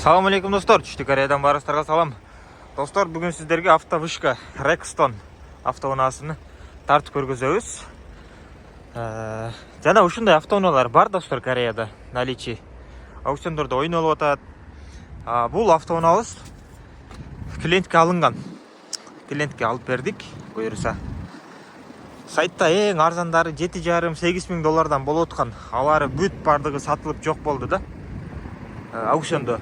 Салам алейкум достор, Түштүк Кореядан барыңыздарга салам. Достор, бүгүн сиздерге автовышка Rexton автоунаасыны тартып көргөзөбүз. Жана ушундай автоунаалар бар достор Кореяда наличие. Аукциондордо ойнолуп атат. Бул автоунаабыз клиентке алынган. Клиентке алып бердик, буюрса. Сайтта эң арзандары 7,5-8 миң доллардан болуп аткан. Алары бүт бардыгы сатылып жок болду да. Аукциондо.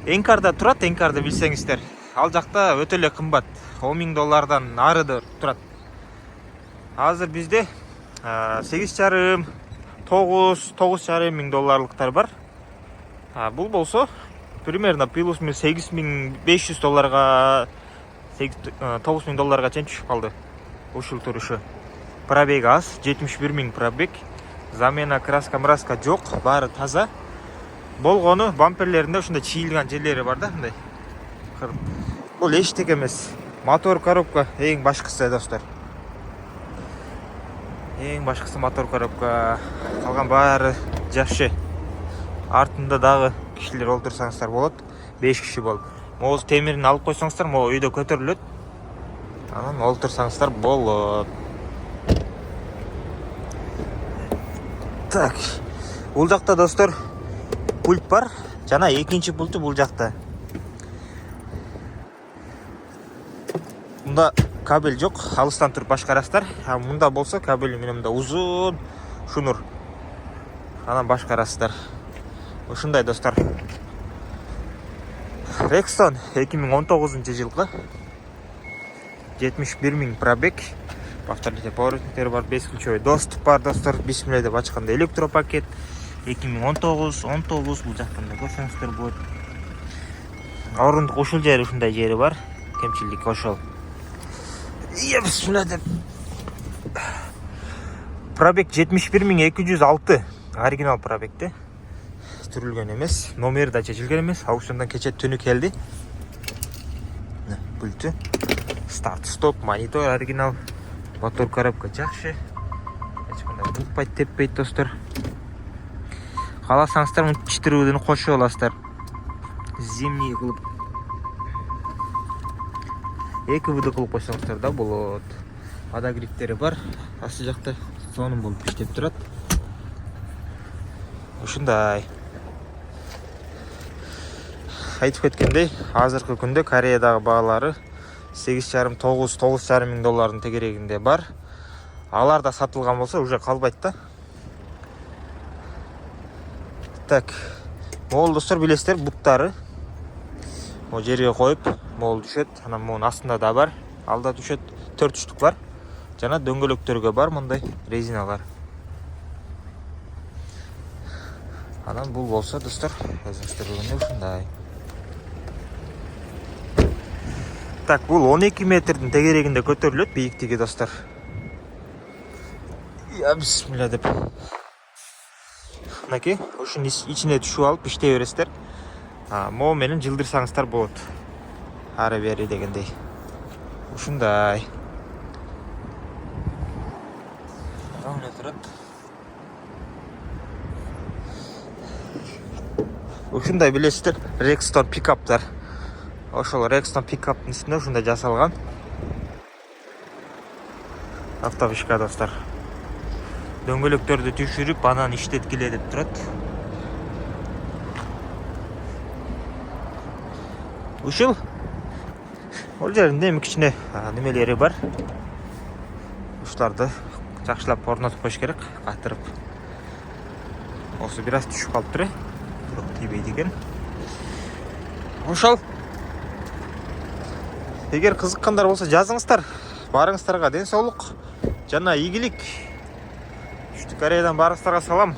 Энкарда турат, Энкарды билсеңиздер. Ал жакта өтө эле кымбат. 10 миң доллардан арыда турат. Азыр бизде 8,5, 9,5 миң долларлыктар бар. Бул болсо примерно плюс-минус 8,500 долларга 9 миң долларга чейин түшүп калды. Ушул турушу. Пробег аз, 71 миң пробег. Замена краска жок, баары таза. Болгону бамперлеринде ушундай чийилген жерлери бар да, мындай. Бул эчтеке эмес. Мотор коробка эң башкысы достор. Эң башкысы мотор коробка. Калган баары жакшы. Артында дагы кишилер олтурсаңыздар болот. 5 киши болуп. Моз темирин алып койсоңуздар, могу үйдө көтөрүлөт. Анан олтурсаңыздар болот. Так. Бул жакта достор пульт бар, жана экинчи пульту бул жакта. Мында кабель жок, алыстан туруп башкарасыздар. Мында болсо кабель менен мында узун шнур. Анан башкарасыздар. Ушундай достор. Rexton 2019-жылкы 71 миң пробег. Повторите, поворотниктер бар, бесключевой доступ бар достор. Бисмилlah деп ачканда электропакет. 2019 бул жактан да көрсөңүздөр болот. Орундук ушул жери ушундай жери бар. Кемчилдик ошол. Бисмилlah деп. Пробег 71,206. Оригинал пробегде. Түрүлгөн эмес, номери да чечилген эмес. Аукциондан кече түнү келди. Пульту. Старт, стоп, монитор оригинал. Мотор коробка жакшы. Эч кандай булпайт, теппейт достор. Кааласаңыздар мынтип 4 выдыны кошуп аласыздар. Зимний кылып. 2 выды кылып койсоңуздар да болот. Подогревтери бар. Асты жакта сонун болуп иштеп турат. Ушундай. Айтып кеткендей, азыркы күндө Кореядагы баалары 8,5-9,5 миң доллардын тегерегинде бар. Алар да сатылган болсо уже калбайт да. Так, могул достор билесиздер, буттары могу жерге коюп, могул түшөт. Анан могунун астында да бар, алда түшөт, 4 штук бар. Жана дөңгөлөктөргө бар мындай резиналар. Анан бул болсо достор, өзүңүздөр көргөндөй ушундай. Так, бул 12 метрдин тегерегинде көтөрүлөт бийиктиги достор. Бисмилlah деп. Мынакей, ушунун ичине түшүп алып иштей бересиздер. Могу менен жылдырсаңыздар болот. Ары бери дегендей. Ушундай. Аны турат. Ушундай билесиздер, Rexton пикаптар. Ошол Rexton пикаптын үстүнө ушундай жасалган. Автовышка достор. Дөңгөлөктөрдү түшүрүп, анан иштеткиле деп турат. Ушул ол жеринде эми кичине немелери бар. Ушуларды жакшылап орнотуп коюш керек, катырып. Осу бир аз түшүп калыптыр. Бирок тийбейт экен. Ошол. Эгер кызыккандар болсо жазыңыздар. Барыңыздарга ден соолук жана ийгилик. Түштүк Кореядан барыңыздарга салам.